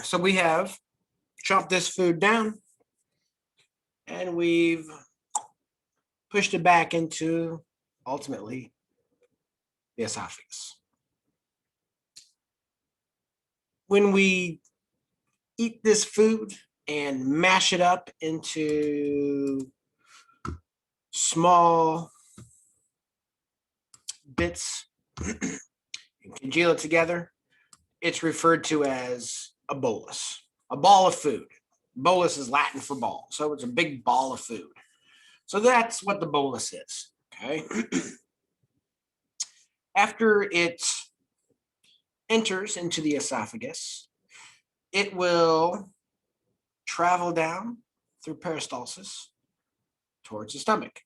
So we have chopped this food down and we've pushed it back into ultimately the esophagus. When we eat this food and mash it up into small bits and congeal it together, it's referred to as a bolus, a ball of food. Bolus is Latin for ball, so it's a big ball of food. So that's what the bolus is, okay? After it enters into the esophagus, it will travel down through peristalsis towards the stomach.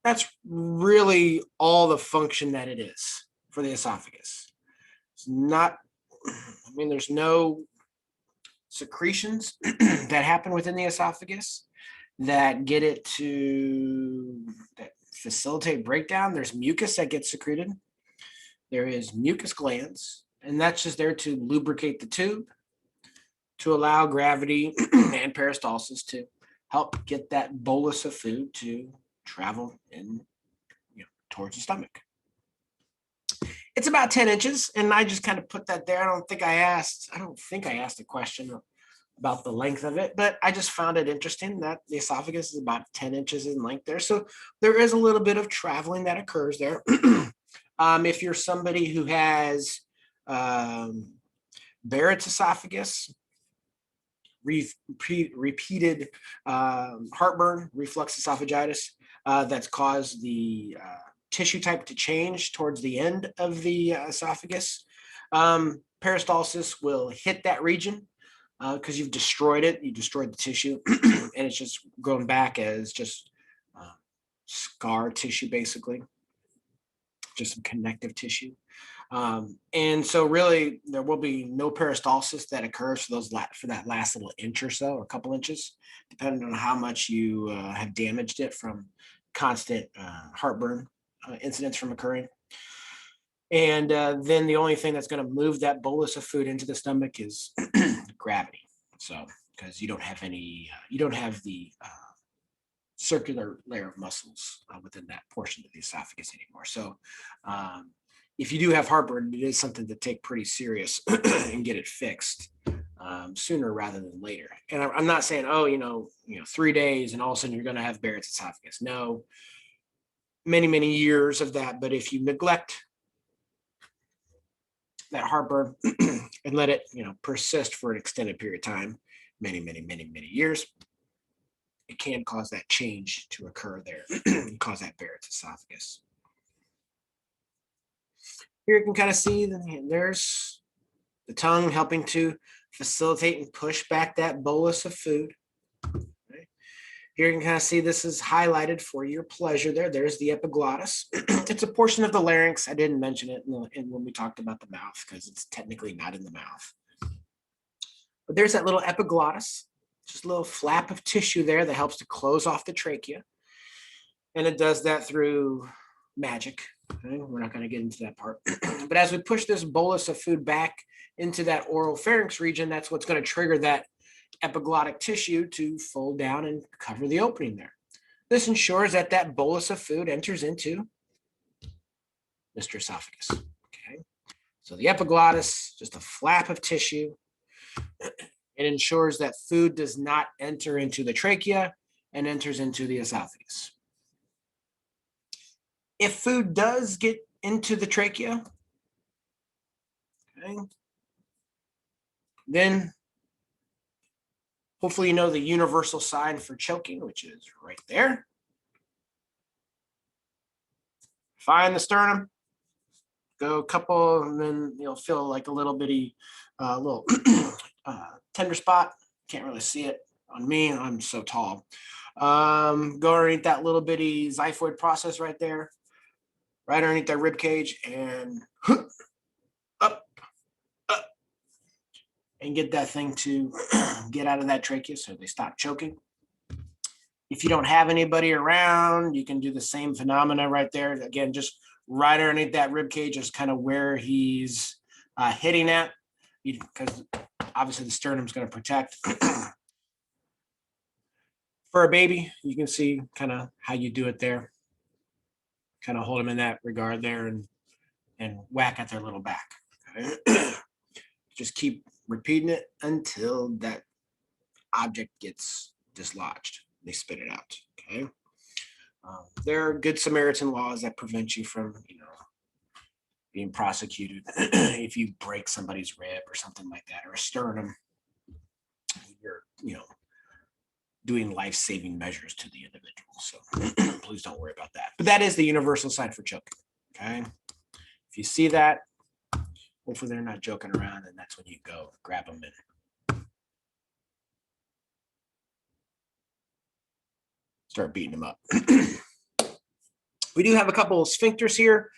That's really all the function that it is for the esophagus. It's not, there's no secretions that happen within the esophagus that get it to that facilitate breakdown. There's mucus that gets secreted. There is mucus glands, and that's just there to lubricate the tube to allow gravity and peristalsis to help get that bolus of food to travel in, towards the stomach. It's about 10 inches, and I just kind of put that there. I don't think I asked a question about the length of it, but I just found it interesting that the esophagus is about 10 inches in length there. So there is a little bit of traveling that occurs there. If you're somebody who has Barrett's esophagus, repeated heartburn, reflux esophagitis, that's caused the tissue type to change towards the end of the esophagus. Peristalsis will hit that region because you've destroyed it. You destroyed the tissue, and it's just grown back as just scar tissue, basically, just some connective tissue. And so really there will be no peristalsis that occurs for that last little inch or so, or a couple inches, depending on how much you have damaged it from constant heartburn incidents from occurring. And then the only thing that's going to move that bolus of food into the stomach is gravity. So because you don't have the circular layer of muscles within that portion of the esophagus anymore. So if you do have heartburn, it is something to take pretty serious and get it fixed sooner rather than later. And I'm not saying, 3 days and all of a sudden you're going to have Barrett's esophagus. No, many, many years of that. But if you neglect that heartburn and let it, persist for an extended period of time, many, many, many, many years, it can cause that change to occur there and cause that Barrett's esophagus. Here you can kind of see there's the tongue helping to facilitate and push back that bolus of food. Okay. Here you can kind of see this is highlighted for your pleasure there. There's the epiglottis. It's a portion of the larynx. I didn't mention it when we talked about the mouth because it's technically not in the mouth. But there's that little epiglottis, just a little flap of tissue there that helps to close off the trachea. And it does that through magic. Okay? We're not going to get into that part. But as we push this bolus of food back into that oral pharynx region, that's what's going to trigger that epiglottic tissue to fold down and cover the opening there. This ensures that that bolus of food enters into Mr. Esophagus. Okay. So the epiglottis, just a flap of tissue. It ensures that food does not enter into the trachea and enters into the esophagus. If food does get into the trachea, okay, then hopefully you know the universal sign for choking, which is right there. Find the sternum, go a couple, and then you'll feel like a little bitty, little tender spot. Can't really see it on me. I'm so tall. Go underneath that little bitty xiphoid process right there, right underneath that rib cage, and up, and get that thing to get out of that trachea so they stop choking. If you don't have anybody around, you can do the same phenomena right there. Again, just right underneath that rib cage is kind of where he's hitting at. because obviously the sternum is going to protect. For a baby, you can see kind of how you do it there. Kind of hold them in that regard there and whack at their little back. Okay? Just keep repeating it until that object gets dislodged. They spit it out. Okay. There are good Samaritan laws that prevent you from, being prosecuted if you break somebody's rib or something like that, or a sternum. You're, doing life-saving measures to the individual. So please don't worry about that. But that is the universal sign for choking. Okay. If you see that, hopefully they're not joking around, and that's when you go grab them and start beating them up. We do have a couple of sphincters here.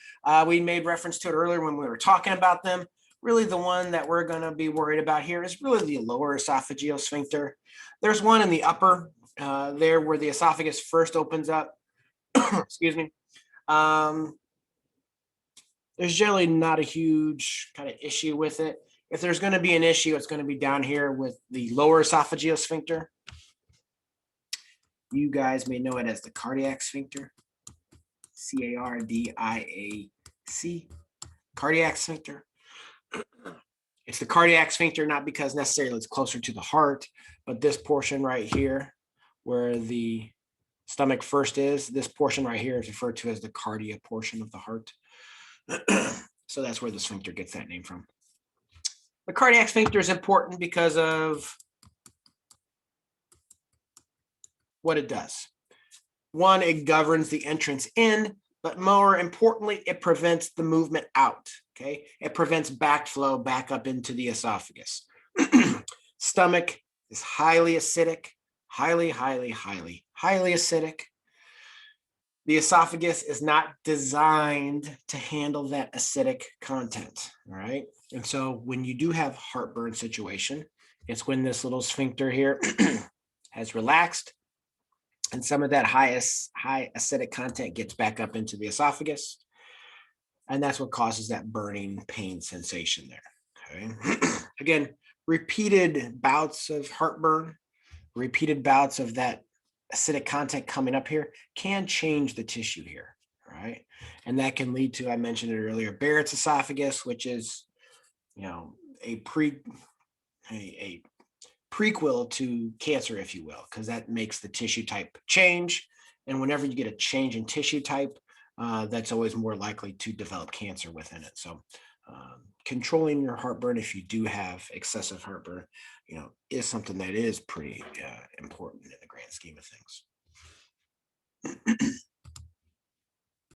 We made reference to it earlier when we were talking about them. Really, the one that we're going to be worried about here is really the lower esophageal sphincter. There's one in the upper there where the esophagus first opens up. Excuse me. There's generally not a huge kind of issue with it. If there's going to be an issue, it's going to be down here with the lower esophageal sphincter. You guys may know it as the cardiac sphincter. C-A-R-D-I-A-C. Cardiac sphincter. It's the cardiac sphincter, not because necessarily it's closer to the heart, but this portion right here, where the stomach first is, this portion right here is referred to as the cardia portion of the heart. So that's where the sphincter gets that name from. The cardiac sphincter is important because of what it does. One, it governs the entrance in, but more importantly, it prevents the movement out. Okay, it prevents backflow back up into the esophagus. Stomach is highly acidic, highly acidic. The esophagus is not designed to handle that acidic content. All right, and so when you do have heartburn situation, it's when this little sphincter here has relaxed, and some of that high acidic content gets back up into the esophagus. And that's what causes that burning pain sensation there. Okay. Again, repeated bouts of heartburn, repeated bouts of that acidic content coming up here can change the tissue here. Right. And that can lead to, I mentioned it earlier, Barrett's esophagus, which is, a prequel to cancer, if you will, because that makes the tissue type change. And whenever you get a change in tissue type, that's always more likely to develop cancer within it. So controlling your heartburn, if you do have excessive heartburn, is something that is pretty important in the grand scheme of things.